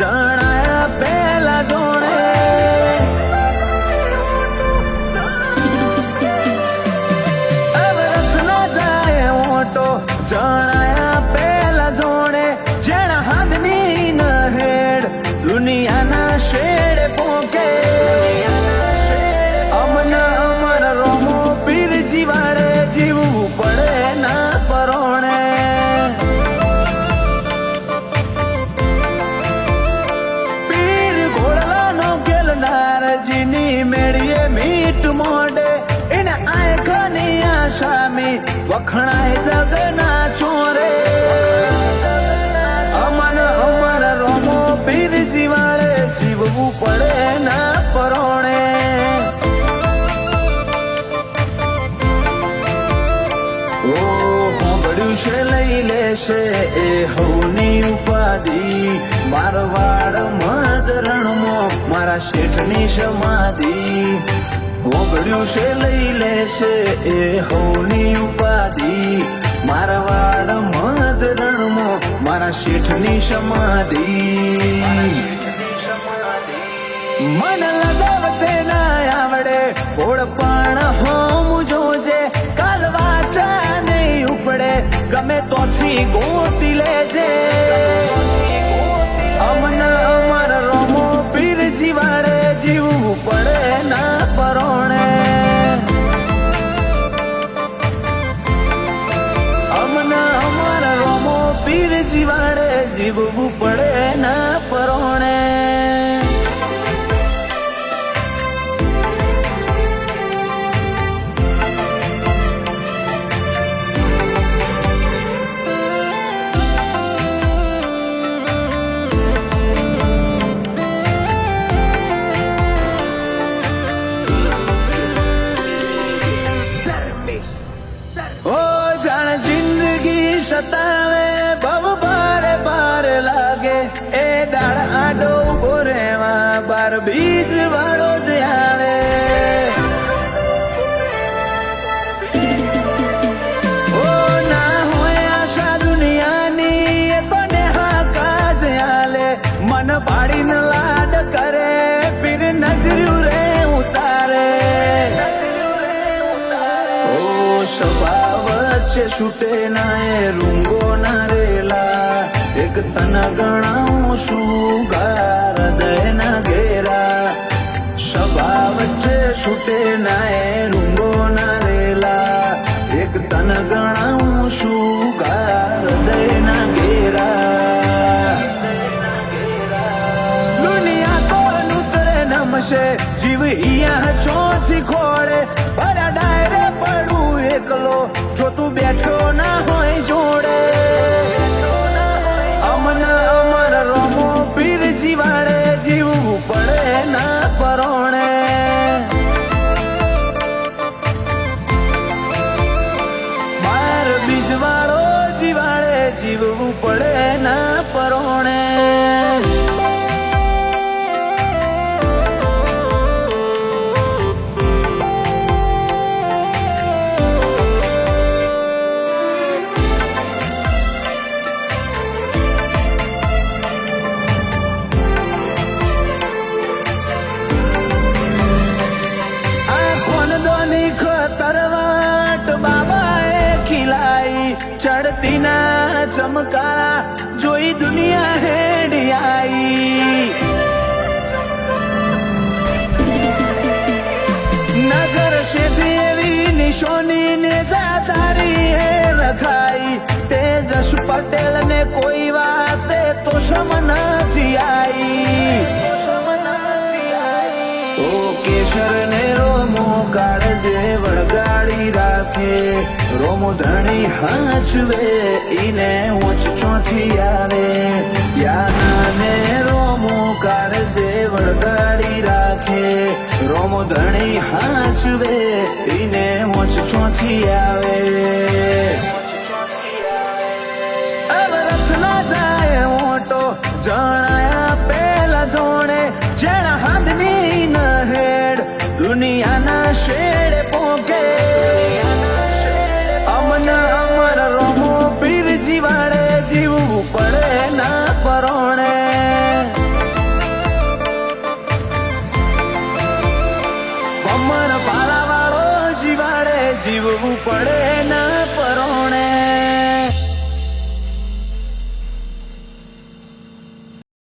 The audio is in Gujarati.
જણાયા પેલા જોણે અવરસ ન જાય ઓટો જણાયા પેલા જોણે જેણા હાથની ન હેડ દુનિયાના શેડે પોકે અમન અમર રોમો પીર જીવાડે જીવવું પડે ના પરોણે પીર ઘોડલાનો ગેલનારજીની મેળીએ મીઠ મોઢે એને આંખની આશામી વખણાય જગના ચોરે અમન અમર રોમો પીર જીવાડે જીવવું પડે ના પરોણે છે લઈ લેશે એ હવની ઉપાધિ મારવાડ મદરણમાં મારા શેઠની સમાધિ ઓગળ્યું છે લઈ લેશે એ હવની ઉપાધિ મારવાડ મદરણમાં મારા શેઠની સમાધિ મન લગાવતે ના આવડે ઓળપાણ હોમ જોજે કાલ વાચા નહીં ઉપડે ગમે તોથી ગોતી લેજે અમન અમર રોમો પીર જીવાડે જીવવું પડે ના પરોણે અમન અમર રોમો પીર જીવાડે જીવવું પડે ના પરોણે સતાવે બહુ ભારે ભારે લાગે એ દાળ આડો ઉભો રહેવા બાર બીજ વાળો જ આવે ઓ ના હોય આશા દુનિયાની એ તો નેહાકા જ હાલે મન પાડીને લાડ કરે પીર નજર્યું રે ઉતારે ઓ સ્વભાવ વચ્ચે છૂટે ના એ રૂંગો ના રેલા એક તન ગણાવું શું ગાર હૃદય ના ઘેરા સભા વચ્ચે છૂટે ના એ રૂંગો ના રેલા એક તન ગણાવું શું ગાર હૃદય ના ઘેરા દુનિયા તો નૂતરે નમશે જીવ હિયા ચોથી ખોળે બડા ડાયરે પડું એકલો જો તું બેઠો ના હોય જોડે અમન અમર રોમો પીર જીવાડે જીવવું પડે ના પરોણે બાર બીજ વાળો જીવાડે જીવવું પડે ના પરોણે ચડતી ના ચમકારા જોઈ દુનિયા હેડી આઈ નગર શેઠી એવી નિશોની ને જાતારી હે રખાઈ તેજસ પટેલ ને કોઈ વાતે તો શમ નથી આઈ ઓ કેશર ને રોમો કાળજે વળગાડી રાખે રોમો ધણી હાચવે ઈને ઊંચ ચોથી આવે યાના ને રોમો કાળજે વળગાડી રાખે રોમો ધણી હાચવે ઈને ઊંચ ચોથી આવે અવરસ ના જાય ઓટો જણાયા પેલા જોણે જેણા હાથની ન હેડ દુનિયાના શેડે પોકે અમન અમર રોમો પીર જીવાડે જીવવું પડે ના પરોણે જીવવું પડે